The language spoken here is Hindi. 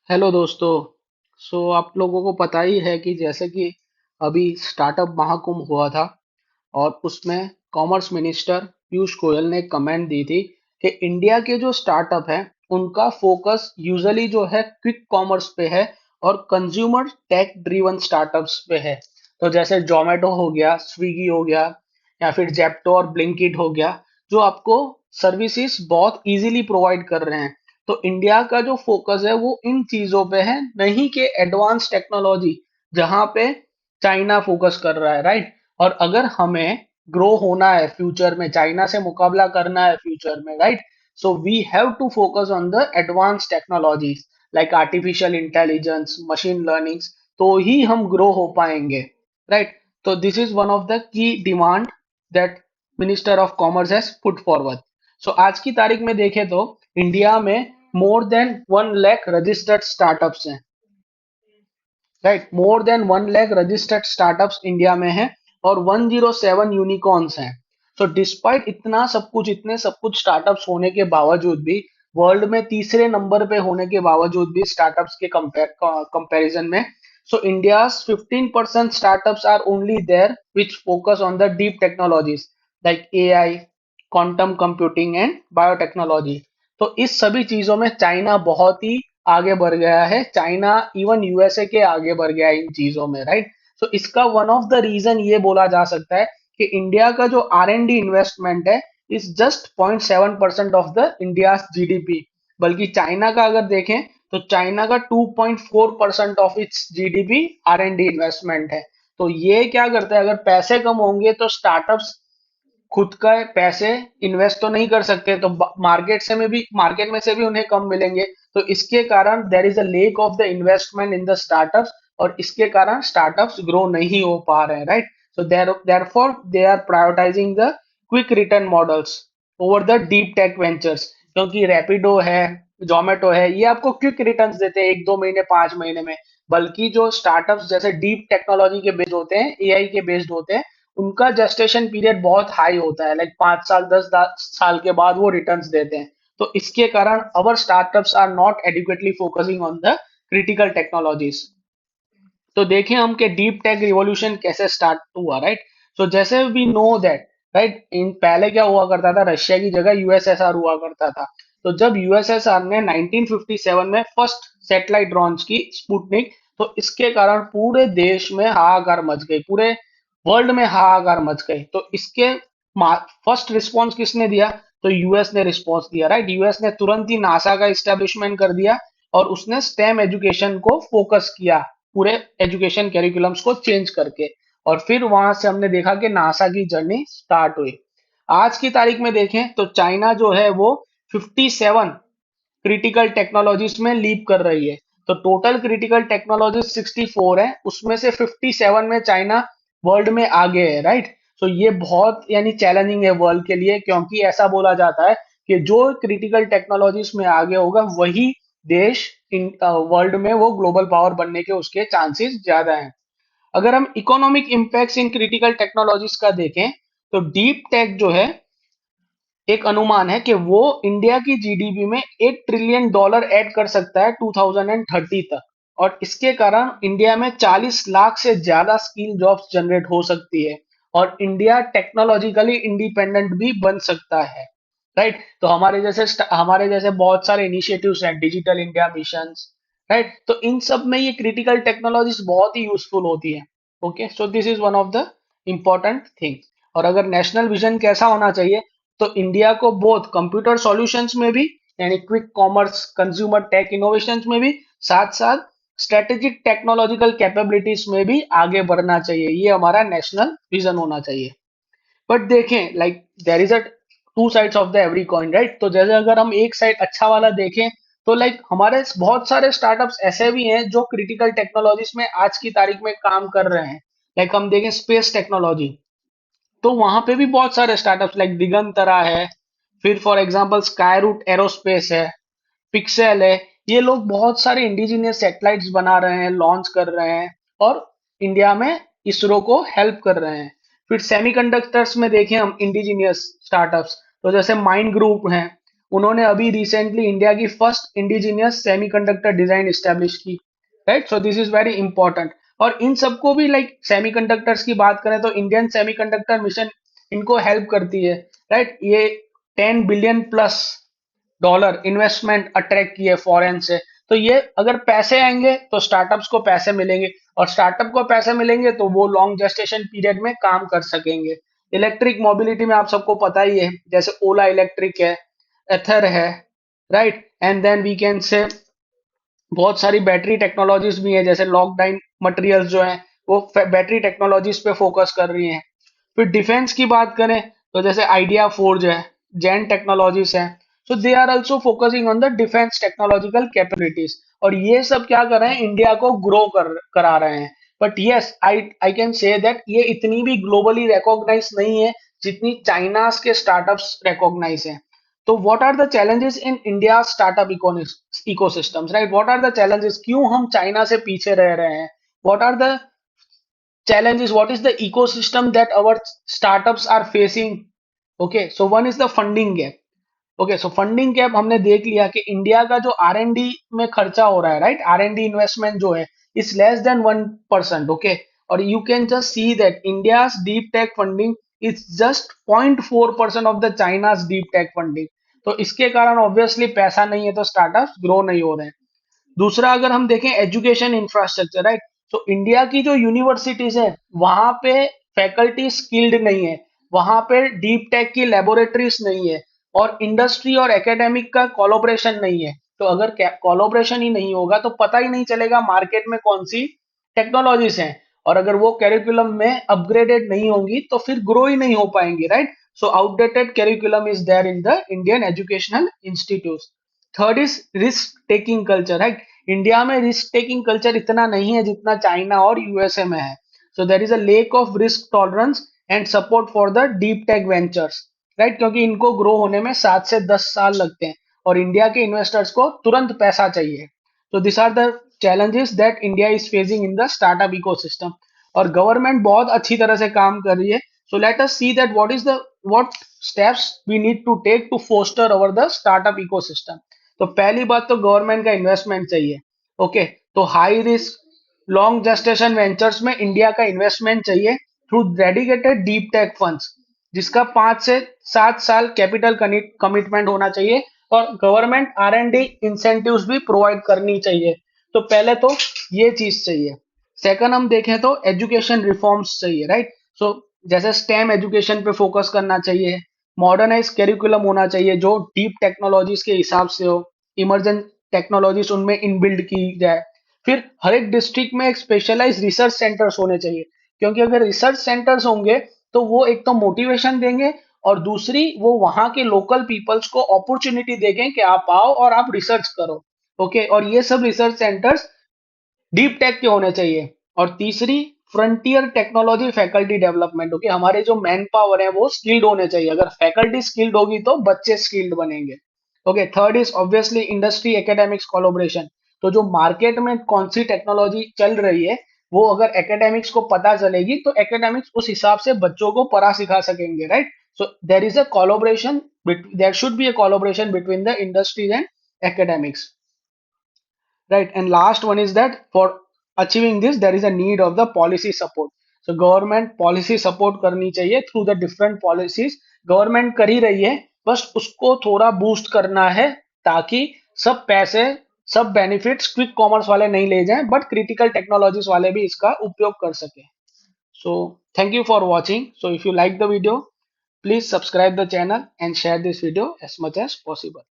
हेलो दोस्तों। आप लोगों को पता ही है कि जैसे कि अभी स्टार्टअप महाकुंभ हुआ था और उसमें कॉमर्स मिनिस्टर पीयूष गोयल ने कमेंट दी थी कि इंडिया के जो स्टार्टअप हैं उनका फोकस यूजुअली जो है क्विक कॉमर्स पे है और कंज्यूमर टेक ड्रिवन स्टार्टअप्स पे है। तो जैसे जोमेटो हो गया, स्विगी हो गया या फिर जेप्टो और ब्लिंकिट हो गया, जो आपको सर्विसेज बहुत इजीली प्रोवाइड कर रहे हैं। तो इंडिया का जो फोकस है वो इन चीजों पे है, नहीं कि एडवांस टेक्नोलॉजी जहां पे चाइना फोकस कर रहा है, राइट। और अगर हमें ग्रो होना है फ्यूचर में, चाइना से मुकाबला करना है फ्यूचर में, right, so we have to focus on the advance technologies like artificial intelligence, machine learning, तो ही हम ग्रो हो पाएंगे, राइट। तो this is one of the key demand that minister of commerce has put forward. So आज की तारीख में देखें तो इंडिया में more than 1 lakh registered startups हैं, right. More than 1 lakh registered startups India में हैं और 107 यूनिकॉर्न्स हैं। सो डिस्पाइट इतना सब कुछ, इतने सब कुछ स्टार्टअप्स होने के बावजूद भी, वर्ल्ड में तीसरे नंबर पे होने के बावजूद भी स्टार्टअप्स के कंपैरिजन में, so India 15% startups are only there which focus on the deep technologies like AI, quantum computing and biotechnology. तो इस सभी चीजों में चाइना बहुत ही आगे बढ़ गया है। चाइना इवन यूएसए के आगे बढ़ गया है इन चीजों में, राइट। तो इसका वन ऑफ द रीजन ये बोला जा सकता है कि इंडिया का जो R&D इन्वेस्टमेंट है is just 0.7% of the India GDP. बल्कि चाइना का अगर देखें तो चाइना का 2.4% of its GDP R&D investment है। तो ये क्या करता है, अगर पैसे कम होंगे तो स्टार्टअप्स खुद का पैसे इन्वेस्ट तो नहीं कर सकते, तो मार्केट में से भी उन्हें कम मिलेंगे। तो इसके कारण there is a lack of the investment in the startups, और इसके कारण स्टार्टअप्स ग्रो नहीं हो पा रहे हैं, right. So therefore they are prioritising the quick return models over the deep tech ventures. क्योंकि रैपिडो है, जोमेटो है, ये आपको क्विक रिटर्न्स देते हैं 1-2 महीने, 5 महीने में। बल्कि जो स्टार्टअप्स जैसे डीप टेक्नोलॉजी के बेस्ड होते हैं, एआई के बेस्ड होते हैं, उनका जेस्टेशन पीरियड बहुत हाई होता है, लाइक 5 साल, 10 साल के बाद वो रिटर्न्स देते हैं। तो इसके कारण our startups are not adequately focusing on the critical technologies. तो देखें हम कि डीप टेक रिवॉल्यूशन कैसे स्टार्ट हुआ, राइट। सो जैसे वी नो दैट, राइट, इन पहले क्या हुआ करता था, रशिया की जगह यूएसएसआर हुआ करता था। तो जब यूएसएसआर ने 1957 में फर्स्ट सैटेलाइट लॉन्च की, स्पुतनिक, तो इसके कारण पूरे देश में हाहाकार मच गई, पूरे वर्ल्ड में हाहाकार मच गई। तो इसके फर्स्ट रिस्पॉन्स किसने दिया? तो यूएस ने रिस्पॉन्स दिया, राइट। यूएस ने तुरंत ही नासा का इस्टेब्लिशमेंट कर दिया और उसने स्टेम एजुकेशन को फोकस किया, पूरे एजुकेशन कैरिकुलम्स को चेंज करके। और फिर वहां से हमने देखा कि नासा की जर्नी स्टार्ट हुई। आज की तारीख में देखें तो चाइना जो है वो 57 क्रिटिकल टेक्नोलॉजीज में लीप कर रही है। तो टोटल क्रिटिकल टेक्नोलॉजी 64 है, उसमें से 57 में चाइना वर्ल्ड में आगे है, राइट। तो ये बहुत यानी चैलेंजिंग है वर्ल्ड के लिए, क्योंकि ऐसा बोला जाता है कि जो क्रिटिकल टेक्नोलॉजीज में आगे होगा वही देश इन वर्ल्ड में वो ग्लोबल पावर बनने के उसके चांसेस ज्यादा हैं। अगर हम economic impact in critical technologies का देखें तो डीप टेक जो है, एक अनुमान है कि वो इंडिया की जीडीपी में $1 ट्रिलियन ऐड कर सकता है 2030 तक। और इसके कारण इंडिया में 40 लाख से ज्यादा स्किल जॉब्स जनरेट हो सकती है और इंडिया टेक्नोलॉजिकली इंडिपेंडेंट भी बन सकता है, राइट। तो हमारे जैसे बहुत सारे इनिशिएटिव्स हैं, डिजिटल इंडिया मिशन, राइट। तो इन सब में ये क्रिटिकल टेक्नोलॉजीज बहुत ही यूजफुल होती है। Okay, so this is one of the important thing. और अगर नेशनल विजन कैसा होना चाहिए, तो इंडिया को बोथ कंप्यूटर सॉल्यूशंस में भी, यानी quick commerce, consumer tech innovations में भी, साथ साथ स्ट्रेटेजिक टेक्नोलॉजिकल कैपेबिलिटीज में भी आगे बढ़ना चाहिए। ये हमारा नेशनल विजन होना चाहिए। बट देखें, like there is a two sides of the every coin, right. तो जैसे अगर हम एक साइड अच्छा वाला देखें तो लाइक हमारे बहुत सारे स्टार्टअप्स ऐसे भी हैं जो क्रिटिकल टेक्नोलॉजीज में आज की तारीख में काम कर रहे हैं। लाइक हम देखें स्पेस टेक्नोलॉजी, तो वहां पे भी बहुत सारे स्टार्टअप्स लाइक दिगंतरा है, फिर फॉर एग्जांपल स्काईरूट एरोस्पेस है, पिक्सेल है। ये लोग बहुत सारे इंडिजिनियस सैटेलाइट्स बना रहे हैं, लॉन्च कर रहे हैं और इंडिया में इसरो को हेल्प कर रहे हैं। फिर सेमीकंडक्टर्स में देखें हम इंडिजिनियस स्टार्टअप्स, तो जैसे माइंड ग्रुप हैं, उन्होंने अभी रिसेंटली इंडिया की first indigenous semiconductor design establish की, right. So this is very important. और इन सबको भी लाइक सेमीकंडक्टर्स की बात करें तो इंडियन सेमीकंडक्टर मिशन इनको हेल्प करती है, राइट। ये 10 billion plus dollar investment attract किए फॉरेन से। तो ये अगर पैसे आएंगे तो स्टार्टअप्स को पैसे मिलेंगे, और स्टार्टअप को पैसे मिलेंगे तो वो लॉन्ग जेस्टेशन पीरियड में काम कर सकेंगे। इलेक्ट्रिक मोबिलिटी में आप सबको पता ही है, जैसे ओला इलेक्ट्रिक है, एथर है, right. And then we can say बहुत सारी बैटरी टेक्नोलॉजीज भी है, जैसे लॉकडाउन मटेरियल्स जो है वो बैटरी टेक्नोलॉजीज पे फोकस कर रही हैं। फिर डिफेंस की बात करें तो जैसे आइडिया फोर्ज है, जेन टेक्नोलॉजीज है। So they are also focusing on the defence technological capabilities, और ये सब क्या कर रहे हैं, इंडिया को ग्रो करा रहे हैं। But yes, I can say that ये इतनी भी ग्लोबली रिकॉग्नाइज नहीं है जितनी चाइनास के स्टार्टअप्स रिकॉग्नाइज है। तो what are the challenges in India startup ecosystems, right. What are the challenges, क्यों हम चाइना से पीछे रह रहे हैं, what are the challenges, what is the ecosystem that our startups are facing? Okay, so one is the funding gap. Okay, so funding cap हमने देख लिया कि इंडिया का जो आर एन डी में खर्चा हो रहा है, right, R and D investment जो है इज लेस देन 1%। ओके, और you can just see that India deep tech funding is just 0.4% of the China's deep tech funding. तो इसके कारण ऑब्वियसली पैसा नहीं है तो स्टार्टअप ग्रो नहीं हो रहे हैं। दूसरा अगर हम देखें एजुकेशन इंफ्रास्ट्रक्चर, राइट। तो इंडिया की जो यूनिवर्सिटीज है वहां पे फैकल्टी स्किल्ड नहीं है, वहां पे डीप टेक की लेबोरेटरीज नहीं है, और इंडस्ट्री और एकेडमिक का कोलोब्रेशन नहीं है। तो अगर कोलोब्रेशन ही नहीं होगा तो पता ही नहीं चलेगा मार्केट में कौन सी टेक्नोलॉजीज हैं, और अगर वो कैरिकुलम में अपग्रेडेड नहीं होंगी तो फिर ग्रो ही नहीं हो पाएंगे, right. So outdated curriculum is there in the Indian educational institute. Third is risk taking culture, right. India में रिस्क टेकिंग कल्चर इतना नहीं है जितना चाइना और यूएसए में है। So there is a lack of risk tolerance and support for the deep tech ventures, right, क्योंकि इनको ग्रो होने में 7 से 10 साल लगते हैं, और इंडिया के इन्वेस्टर्स को तुरंत पैसा चाहिए। तो this are the challenges that India is facing in the startup ecosystem, और गवर्नमेंट बहुत अच्छी तरह से काम कर रही है। So let us see that what steps we need to take to foster over the startup ecosystem। तो पहली बात तो गवर्नमेंट का इन्वेस्टमेंट चाहिए। ओके, तो high risk long gestation ventures में इंडिया का इन्वेस्टमेंट चाहिए through dedicated deep tech funds, जिसका 5 से 7 साल कैपिटल कमिटमेंट होना चाहिए, और government R and D incentives भी प्रोवाइड करनी चाहिए। तो पहले तो ये चीज चाहिए। सेकंड हम देखें तो एजुकेशन रिफॉर्म्स चाहिए, राइट। सो जैसे स्टेम एजुकेशन पे फोकस करना चाहिए, मॉडर्नाइज करिकुलम होना चाहिए जो डीप टेक्नोलॉजीज के हिसाब से हो, इमरजेंट टेक्नोलॉजीज उनमें इनबिल्ड की जाए। फिर हर एक डिस्ट्रिक्ट में एक स्पेशलाइज रिसर्च सेंटर्स होने चाहिए, क्योंकि अगर रिसर्च सेंटर्स होंगे तो वो एक तो मोटिवेशन देंगे, और दूसरी वो वहां के लोकल पीपल्स को अपॉर्चुनिटी देंगे कि आप आओ और आप रिसर्च करो। ओके, और ये सब रिसर्च सेंटर्स डीप टेक के होने चाहिए। और तीसरी, frontier technology faculty development. Okay, हमारे जो मैन पावर है वो स्किल्ड होने चाहिए, अगर फैकल्टी स्किल्ड होगी तो बच्चे स्किल्ड बनेंगे। Okay, third is obviously industry academics collaboration. तो जो मार्केट में कौन सी टेक्नोलॉजी चल रही है वो अगर एकेडमिक्स को पता चलेगी तो एकेडमिक्स उस हिसाब से बच्चों को पढ़ा सिखा सकेंगे, right. So there is a collaboration, there should be a collaboration between the industries and academics, right? And last one is that for achieving this there is a need of the policy support. So government policy support करनी चाहिए through the different policies। government कर ही रही है, बस उसको थोड़ा boost करना है ताकि सब पैसे, सब benefits क्विक कॉमर्स वाले नहीं ले जाएं, बट क्रिटिकल टेक्नोलॉजीज वाले भी इसका उपयोग कर सके। So thank you for watching। So if you like the video, please subscribe the channel and share this video as much as possible।